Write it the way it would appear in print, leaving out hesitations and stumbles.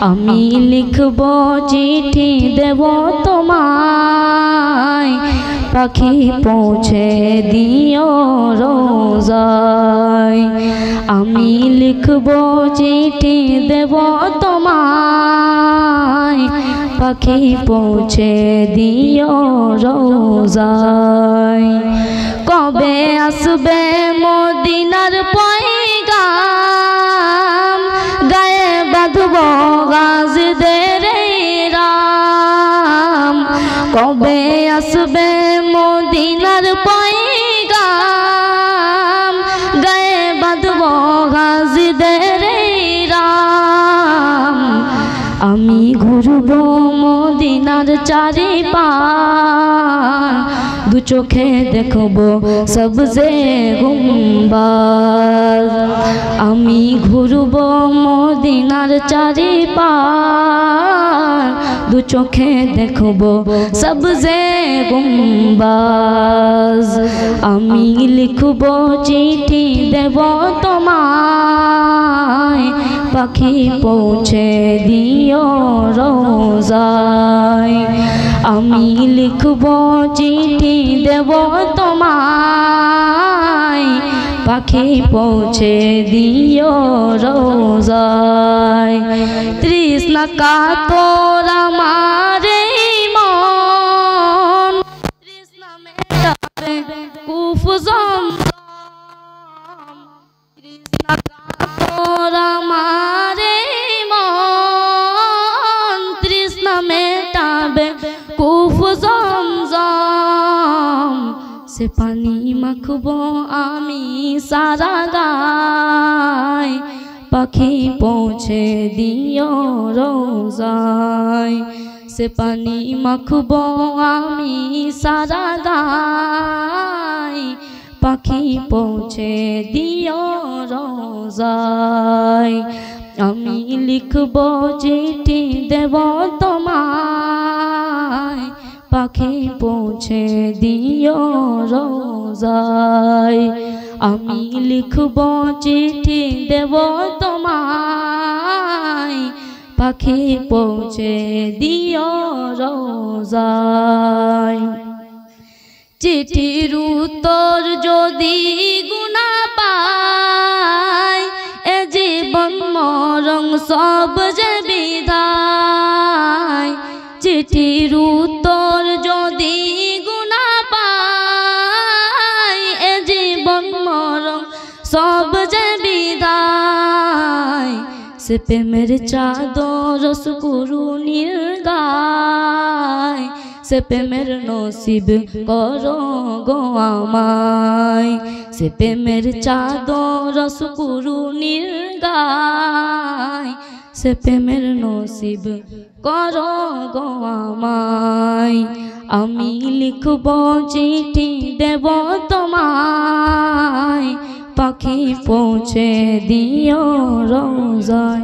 আমি লিখব চিঠি দেব তোমায় পাখি পৌঁছে দিও রোজায় আমি লিখব চিঠি দেব তোমায় পাখি পৌঁছে দিও রোজায় কবে আসবে মদিনার পয়গাম গায়ে বাঁধব গাজীদের রাম কবে আসবে মদিনার পয়গাম গায়ে বাঁধব গাজীদের রাম আমি ঘুরব মদিনার চারিপাশ দু চোখে দেখব সবজে গুম্বাদ আমি ঘুরব মদিনার চারিপাশ দু চোখে দেখব সবজে গুম্বাদ আমি লিখব চিঠি দেব তোমায় পাখি পৌঁছে দিও রোজায় আমি লিখব চিঠি দেব তোমায় পাখি পৌঁছে দিও রোজায় তৃষ্ণা কাতর আমার মন তৃষ্ণা মেটাবে কুফ জমজম তৃষ্ণা কাতর আমার মন তৃষ্ণা মেটাবে কুফ জমজম से पानी माखबो आमी सारा गाय पाखी पहुँचे दियो रोजाय से पानी माखबो आमी सारा गाय पाखी पहुँचे दियो रोजाय आमी लिखबो चिठी देव तोमाय पाखी पहुँचे दियो रोजाय आमी लिखब चिठी देव तोमाय पाखी पहुँचे दियो रोजाय चिठिर उत्तर जदि गुना पाय ए जीवन मरण सब जे विदाय चिठिर उत्तर जदि गुना पाय ए जीवन मरण सब जे विदाय से प्रेमेर चादर रसगुरु निर्गाय से प्रेमेर नसीब करो गो आमाय से प्रेमेर चादर रसगुरु निर्गाय से प्रेमेर नसीब करो गो आमाय आमी लिखब चिठी देव तोमाय पाखी पहुँचे दियो रोजाय।